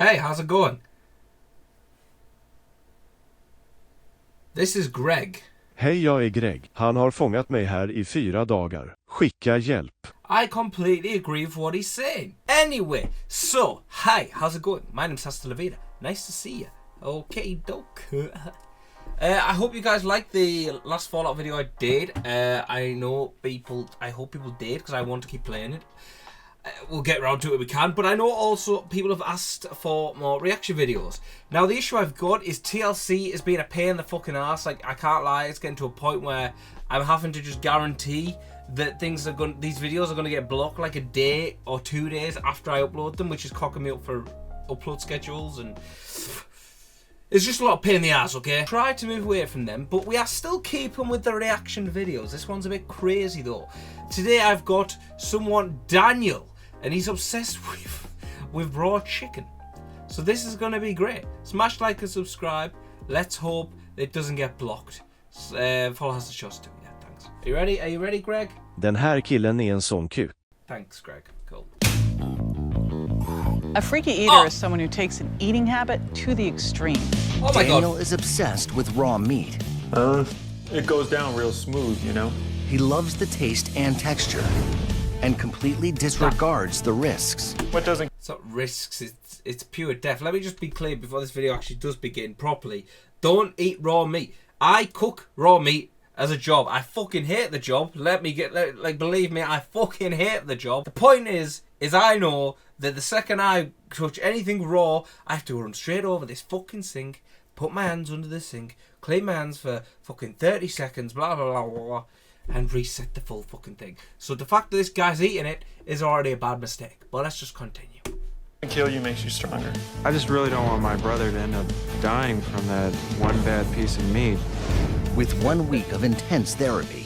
Hey, how's it going? This is Greg. Hej, jag är Greg. Han har fångat mig här i 4 dagar. Skicka hjälp. I completely agree with what he's saying. Anyway, so, hi, how's it going? My name's HastaLaVida. Nice to see you. Okay, doke. I hope you guys liked the last Fallout video I did. I hope people did, because I want to keep playing it. We'll get around to it if we can, but I know also people have asked for more reaction videos. Now the issue I've got is TLC is being a pain in the fucking ass. Like, I can't lie, it's getting to a point where I'm having to just guarantee that these videos are going to get blocked like a day or 2 days after I upload them, which is cocking me up for upload schedules, and it's just a lot of pain in the ass, okay? Try to move away from them, but we are still keeping with the reaction videos. This one's a bit crazy though. Today I've got someone, Daniel, and he's obsessed with raw chicken. So this is going to be great. Smash like and subscribe. Let's hope it doesn't get blocked. Follow us the shows too. Yeah, thanks. Are you ready? Are you ready, Greg? Den här killen är en sån kuk. Thanks, Greg. Cool. A freaky eater is someone who takes an eating habit to the extreme. Oh my Daniel God. is obsessed with raw meat. It goes down real smooth, you know? He loves the taste and texture and completely disregards the risks. What doesn't... It's not risks, it's pure death. Let me just be clear before this video actually does begin properly. Don't eat raw meat. I cook raw meat as a job. I fucking hate the job. Believe me, I fucking hate the job. The point is I know that the second I touch anything raw, I have to run straight over this fucking sink, put my hands under the sink, clean my hands for fucking 30 seconds, blah, blah, blah, blah, blah, and reset the full fucking thing. So the fact that this guy's eating it is already a bad mistake. But let's just continue. kill you makes you stronger. I just really don't want my brother to end up dying from that one bad piece of meat. With 1 week of intense therapy,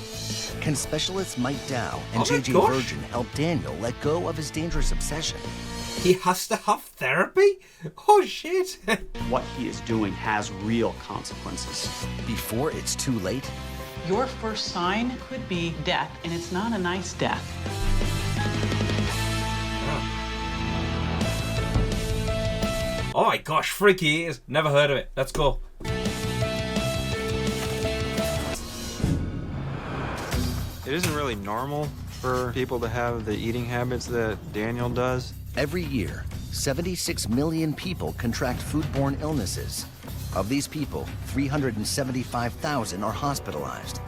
can specialists Mike Dow and JJ Virgin help Daniel let go of his dangerous obsession? He has to have therapy? Oh shit. What he is doing has real consequences. Before it's too late? Your first sign could be death, and it's not a nice death. Oh my gosh, freaky eaters. Never heard of it. Let's go. It isn't really normal for people to have the eating habits that Daniel does. Every year, 76 million people contract foodborne illnesses. Of these people, 375,000 are hospitalized.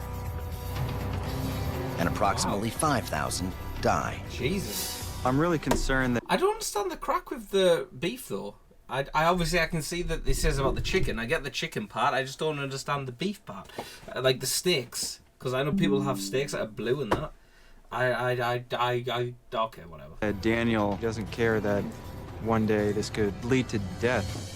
And approximately 5,000 die. Jesus. I'm really concerned that... I don't understand the crack with the beef though. I obviously I can see that it says about the chicken. I get the chicken part. I just don't understand the beef part. Like the steaks. Because I know people have steaks that are blue and that. Okay, whatever. Daniel doesn't care that one day this could lead to death.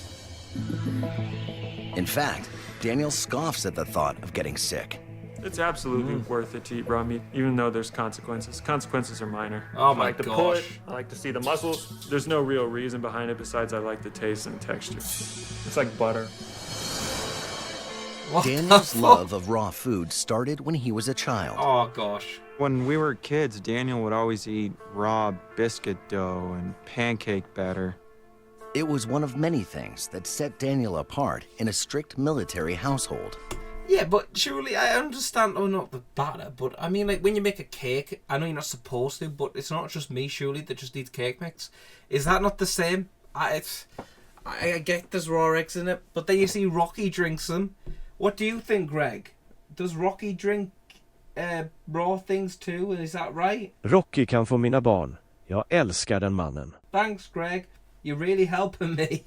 In fact, Daniel scoffs at the thought of getting sick. It's absolutely worth it to eat raw meat, even though there's consequences. Consequences are minor. Oh my I like to pull it. gosh. I like to see the muscles. There's no real reason behind it besides I like the taste and texture. It's like butter. What the Daniel's fuck? love of raw food started when he was a child. Oh gosh. When we were kids, Daniel would always eat raw biscuit dough and pancake batter. It was one of many things that set Daniel apart in a strict military household. Yeah, but surely I understand, oh not the batter, but I mean like when you make a cake, I know you're not supposed to, but it's not just me surely that just eats cake mix. Is that not the same? I get there's raw eggs in it, but then you see Rocky drinks them. What do you think, Greg? Does Rocky drink raw things too? Is that right? Rocky kan få mina barn. Jag älskar den mannen. Thanks, Greg. You're really helping me.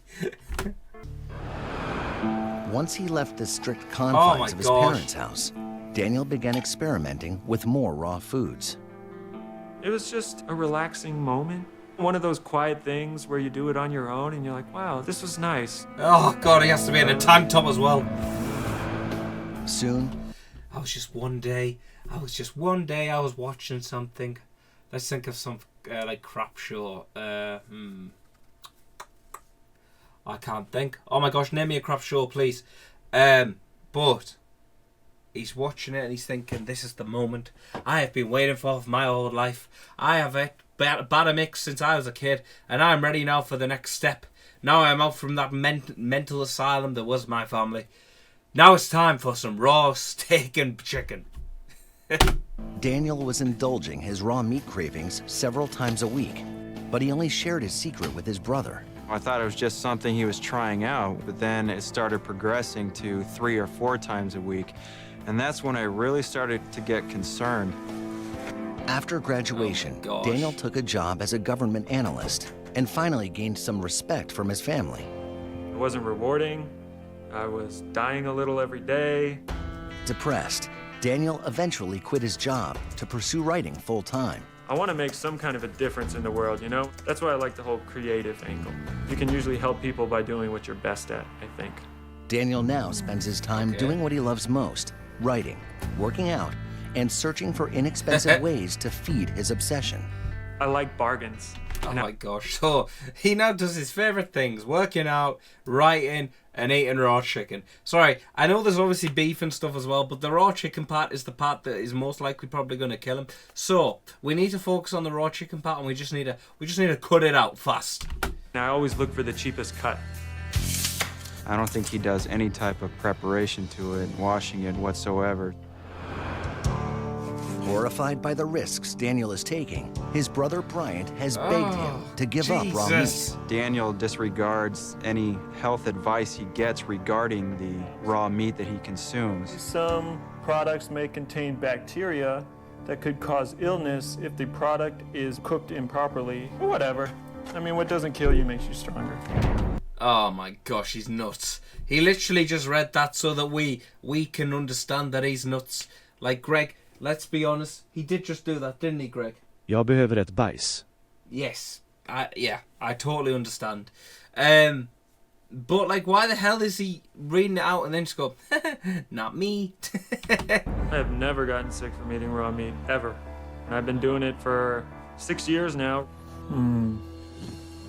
Once he left the strict confines of his gosh. parents' house, Daniel began experimenting with more raw foods. It was just a relaxing moment. One of those quiet things where you do it on your own and you're like, wow, this was nice. Oh god, he has to be in a tank top as well. Soon, I was just one day I was watching something. Let's think of some like crap show. I can't think. Oh my gosh, name me a crap show, please. But he's watching it and he's thinking, this is the moment I have been waiting for my whole life. I have ate batter mix since I was a kid, and I'm ready now for the next step. Now I'm out from that mental asylum that was my family. Now it's time for some raw steak and chicken. Daniel was indulging his raw meat cravings several times a week, but he only shared his secret with his brother. I thought it was just something he was trying out, but then it started progressing to 3 or 4 times a week. And that's when I really started to get concerned. After graduation, Daniel took a job as a government analyst and finally gained some respect from his family. It wasn't rewarding. I was dying a little every day. Depressed, Daniel eventually quit his job to pursue writing full-time. I want to make some kind of a difference in the world, you know? That's why I like the whole creative angle. You can usually help people by doing what you're best at, I think. Daniel now spends his time doing what he loves most, writing, working out, and searching for inexpensive ways to feed his obsession. I like bargains. Oh my gosh. So he now does his favorite things: working out, writing, and eating raw chicken. Sorry, I know there's obviously beef and stuff as well, but the raw chicken part is the part that is most likely probably going to kill him. So we need to focus on the raw chicken part, and we just need to cut it out fast. Now I always look for the cheapest cut. I don't think he does any type of preparation to it, washing it whatsoever. Horrified by the risks Daniel is taking, his brother Bryant has begged him to give up raw meat. Daniel disregards any health advice he gets regarding the raw meat that he consumes. Some products may contain bacteria that could cause illness if the product is cooked improperly, or whatever. I mean, what doesn't kill you makes you stronger. Oh my gosh, he's nuts. He literally just read that so that we can understand that he's nuts. Like, Greg, let's be honest, he did just do that, didn't he, Greg? Jag behöver ett bajs. Yes, I totally understand. But like, why the hell is he reading it out and then just go, not me? I have never gotten sick from eating raw meat, ever. And I've been doing it for 6 years now.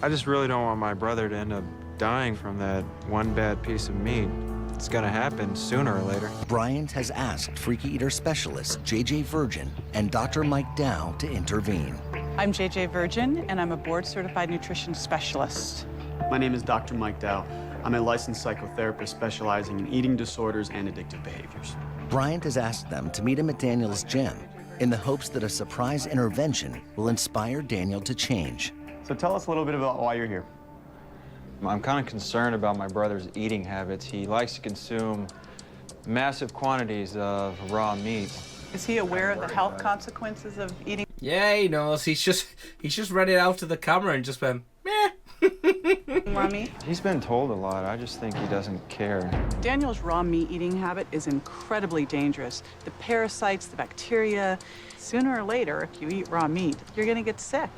I just really don't want my brother to end up dying from that one bad piece of meat. It's gonna happen sooner or later. Bryant has asked freaky eater specialist J.J. Virgin and Dr. Mike Dow to intervene. I'm J.J. Virgin, and I'm a board-certified nutrition specialist. My name is Dr. Mike Dow. I'm a licensed psychotherapist specializing in eating disorders and addictive behaviors. Bryant has asked them to meet him at Daniel's gym in the hopes that a surprise intervention will inspire Daniel to change. So tell us a little bit about why you're here. I'm kind of concerned about my brother's eating habits. He likes to consume massive quantities of raw meat. Is he aware of the health consequences of eating Yeah, he knows. He's just read it out to the camera and just went, meh. raw meat? He's been told a lot. I just think he doesn't care. Daniel's raw meat eating habit is incredibly dangerous. The parasites, the bacteria. Sooner or later, if you eat raw meat, you're gonna get sick.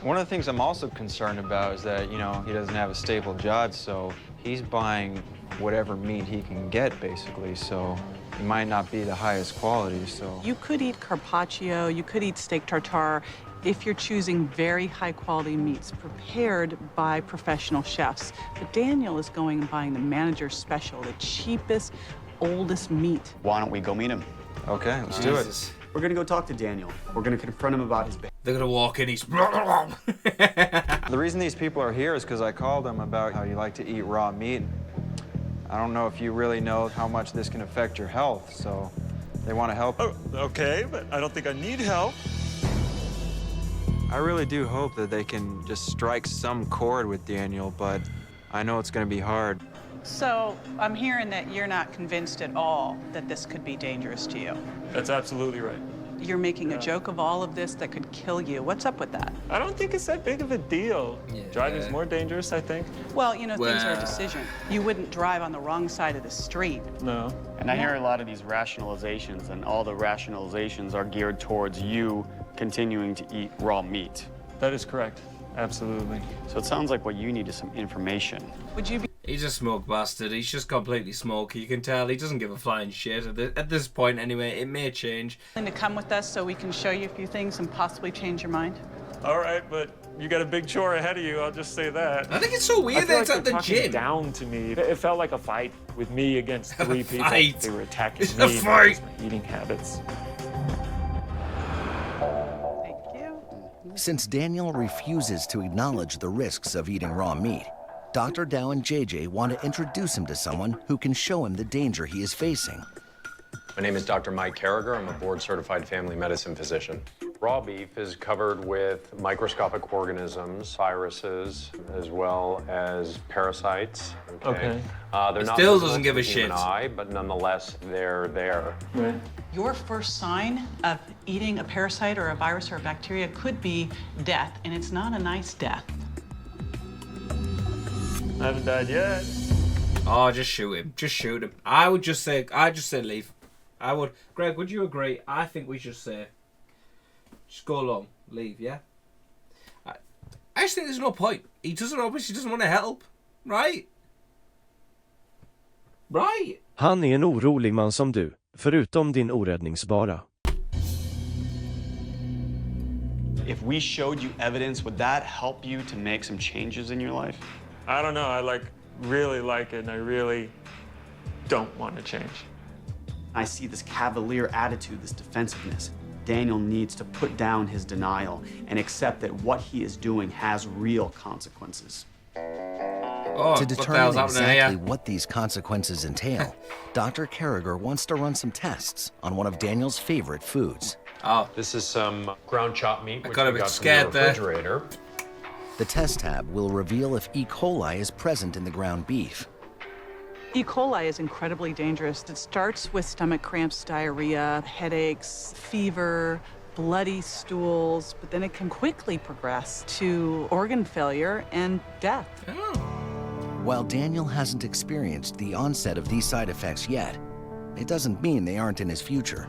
One of the things I'm also concerned about is that, he doesn't have a stable job, so he's buying whatever meat he can get, basically, so it might not be the highest quality, so... You could eat carpaccio, you could eat steak tartare if you're choosing very high-quality meats prepared by professional chefs. But Daniel is going and buying the manager's special, the cheapest, oldest meat. Why don't we go meet him? Okay, let's do it. We're gonna go talk to Daniel. We're gonna confront him about his behavior. They're gonna walk in, he's... The reason these people are here is because I called them about how you like to eat raw meat. I don't know if you really know how much this can affect your health, so they want to help. Oh, okay, but I don't think I need help. I really do hope that they can just strike some chord with Daniel, but I know it's going to be hard. So I'm hearing that you're not convinced at all that this could be dangerous to you. That's absolutely right. You're making a joke of all of this that could kill you. What's up with that? I don't think it's that big of a deal. Yeah. Driving's more dangerous, I think. Well, things are a decision. You wouldn't drive on the wrong side of the street. No. And I hear a lot of these rationalizations, and all the rationalizations are geared towards you continuing to eat raw meat. That is correct. Absolutely. So it sounds like what you need is some information. Would you be He's a smoke bastard. He's just completely smoky. You can tell he doesn't give a flying shit. At this point, anyway, it may change. willing to come with us so we can show you a few things and possibly change your mind? All right, but you got a big chore ahead of you, I'll just say that. I think it's so weird that it's at the gym. Down to me. It felt like a fight with me against three people. Fight. They were attacking It's me. a fight. My eating habits. Thank you. Since Daniel refuses to acknowledge the risks of eating raw meat, Dr. Dow and JJ want to introduce him to someone who can show him the danger he is facing. My name is Dr. Mike Carragher. I'm a board-certified family medicine physician. Raw beef is covered with microscopic organisms, viruses, as well as parasites. Okay. They're not Still visible doesn't to give a the human shit. eye, but nonetheless, they're there. Right. Your first sign of eating a parasite or a virus or a bacteria could be death, and it's not a nice death. I haven't died yet. Oh, just shoot him. Just shoot him. I just say leave. I would. Greg, would you agree? I think we should say, just go along, leave, yeah? I just think there's no point. He obviously doesn't want to help, right? Right? Han är en orolig man som du, förutom din oräddningsbara. If we showed you evidence, would that help you to make some changes in your life? I don't know. I really like it, and I really don't want to change. I see this cavalier attitude, this defensiveness. Daniel needs to put down his denial and accept that what he is doing has real consequences. Oh, To what the determine hell's happening exactly here? what these consequences entail, Dr. Carragher wants to run some tests on one of Daniel's favorite foods. Oh, This is some ground chopped meat, which got a we bit got from the scared there. refrigerator. The test tab will reveal if E. coli is present in the ground beef. E. coli is incredibly dangerous. It starts with stomach cramps, diarrhea, headaches, fever, bloody stools, but then it can quickly progress to organ failure and death. While Daniel hasn't experienced the onset of these side effects yet, it doesn't mean they aren't in his future.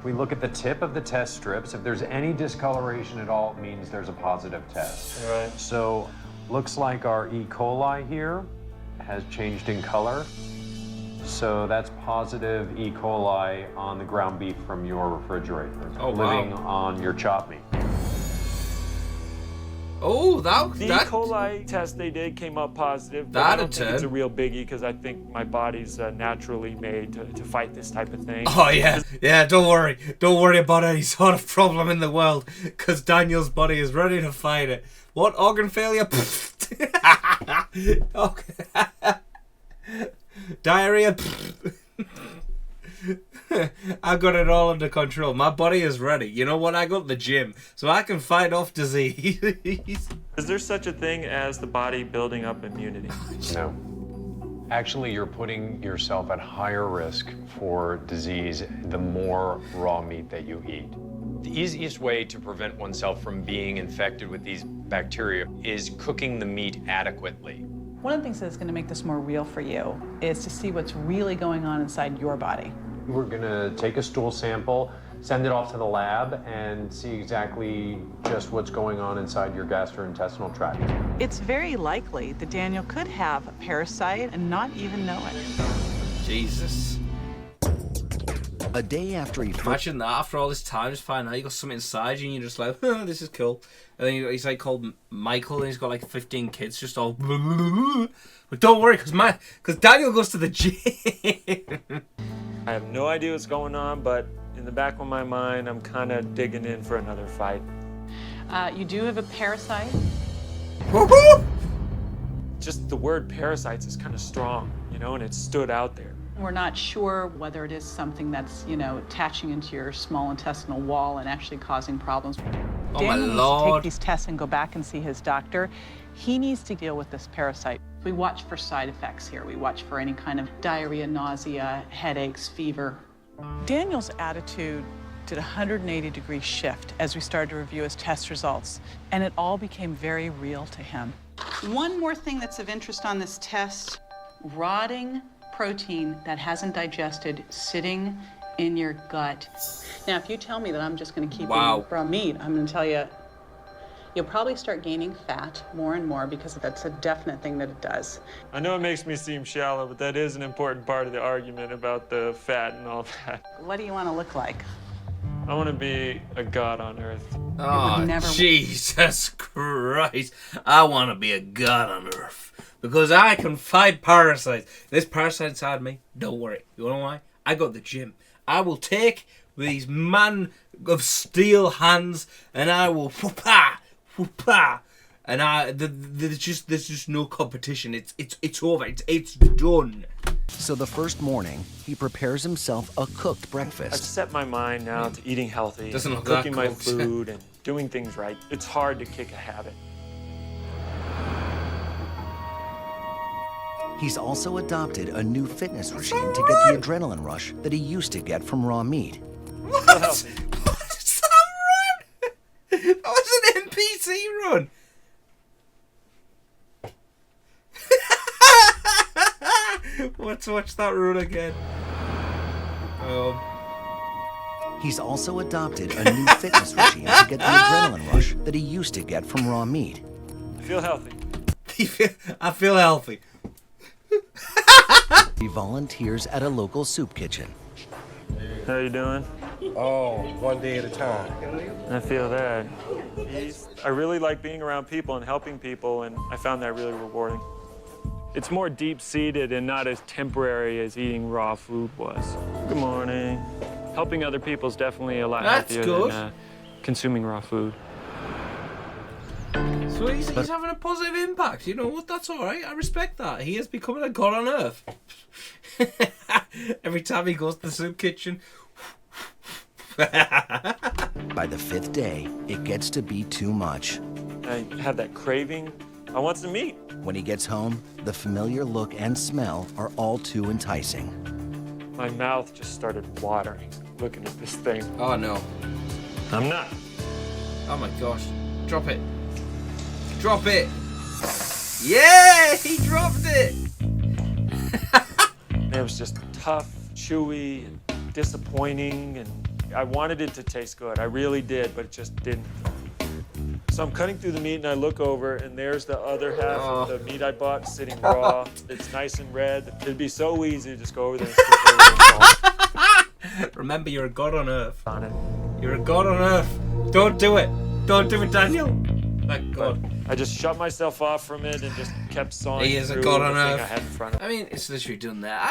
We look at the tip of the test strips. If there's any discoloration at all, it means there's a positive test. Right. So, looks like our E. coli here has changed in color. So that's positive E. coli on the ground beef from your refrigerator, Oh, wow. living on your chopped meat. oh, The E. that. coli test they did came up positive, but That I don't think it's a turn. real biggie because I think my body's naturally made to fight this type of thing. Oh yeah. Don't worry about any sort of problem in the world, because Daniel's body is ready to fight it. What, organ failure? Okay. Diarrhea? I got it all under control. My body is ready. You know what? I go to the gym, so I can fight off disease. Is there such a thing as the body building up immunity? No. Actually, you're putting yourself at higher risk for disease the more raw meat that you eat. The easiest way to prevent oneself from being infected with these bacteria is cooking the meat adequately. One of the things that's going to make this more real for you is to see what's really going on inside your body. We're gonna take a stool sample, send it off to the lab, and see exactly just what's going on inside your gastrointestinal tract. It's very likely that Daniel could have a parasite and not even know it. Jesus. A day after he first Imagine that after all this time, just find out you got something inside you and you're just like, oh, this is cool. And then he's like called Michael and he's got like 15 kids just all. But don't worry, because Daniel goes to the gym. I have no idea what's going on, but in the back of my mind, I'm kind of digging in for another fight. You do have a parasite. Just the word parasites is kind of strong, and it stood out there. We're not sure whether it is something that's, attaching into your small intestinal wall and actually causing problems. Oh, Daniel my needs to Lord. take these tests and go back and see his doctor. He needs to deal with this parasite. We watch for side effects here. We watch for any kind of diarrhea, nausea, headaches, fever. Daniel's attitude did a 180-degree shift as we started to review his test results, and it all became very real to him. One more thing that's of interest on this test, rotting protein that hasn't digested sitting in your gut. Now, if you tell me that I'm just going to keep Wow. eating raw meat, I'm going to tell you, you'll probably start gaining fat more and more because that's a definite thing that it does. I know it makes me seem shallow, but that is an important part of the argument about the fat and all that. What do you want to look like? I want to be a god on earth. Oh, never- Jesus Christ. I want to be a god on earth. Because I can fight parasites. This parasite inside me, don't worry. You know why? I got the gym. I will take these man of steel hands and I will whoop-ah, And there's just no competition. It's over. It's done. So the first morning, he prepares himself a cooked I've breakfast. set my mind now to eating healthy, Doesn't look cooking that my cooked. food, and doing things right. It's hard to kick a habit. He's also adopted a new fitness regime to get the adrenaline rush that he used to get from raw meat. What? healthy. What's that run? That was an NPC run. Let's watch that run again. He's also adopted a new fitness regime to get the adrenaline rush that he used to get from raw meat. I feel healthy. I feel healthy. He volunteers at a local soup kitchen. How you doing? Oh, one day at a time. I feel that. I really like being around people and helping people, and I found that really rewarding. It's more deep-seated and not as temporary as eating raw food was. Good morning. Helping other people is definitely a lot That's healthier good. than consuming raw food. So he's having a positive impact. You know what? That's all right. I respect that. He is becoming a god on earth. Every time he goes to the soup kitchen. By the 5th day, it gets to be too much. I have that craving. I want some meat. When he gets home, the familiar look and smell are all too enticing. My mouth just started watering looking at this thing. Oh no. I'm not. Oh my gosh. Drop it. Drop it. Yeah, he dropped it. It was just tough, chewy, and disappointing, and I wanted it to taste good. I really did, but it just didn't. So I'm cutting through the meat and I look over and there's the other half of the meat I bought sitting raw. It's nice and red. It'd be so easy to just go over there and skip over it. Remember, you're a god on earth. On it. You're a god on earth. Don't do it. Don't do it, Daniel. Thank God. I just shut myself off from it and just kept sawing He is a through god the on thing earth. I had in front of me. I mean, it's literally done there.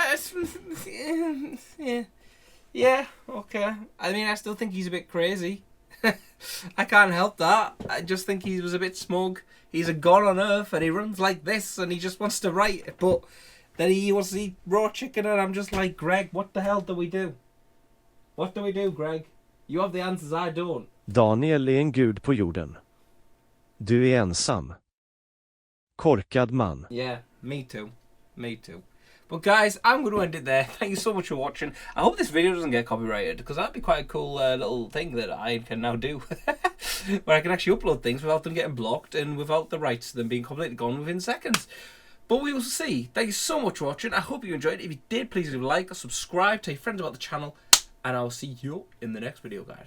Yeah, okay. I mean, I still think he's a bit crazy. I can't help that. I just think he was a bit smug. He's a god on earth and he runs like this and he just wants to write. But then he wants to eat raw chicken and I'm just like, Greg, what the hell do we do? What do we do, Greg? You have the answers, I don't. Daniel är en gud på jorden. Du är ensam. Korkad man. Yeah, me too. Me too. But guys, I'm going to end it there. Thank you so much for watching. I hope this video doesn't get copyrighted because that'd be quite a cool little thing that I can now do. Where I can actually upload things without them getting blocked and without the rights to them being completely gone within seconds. But we will see. Thank you so much for watching. I hope you enjoyed it. If you did, please leave a like, subscribe, tell your friends about the channel. And I'll see you in the next video, guys.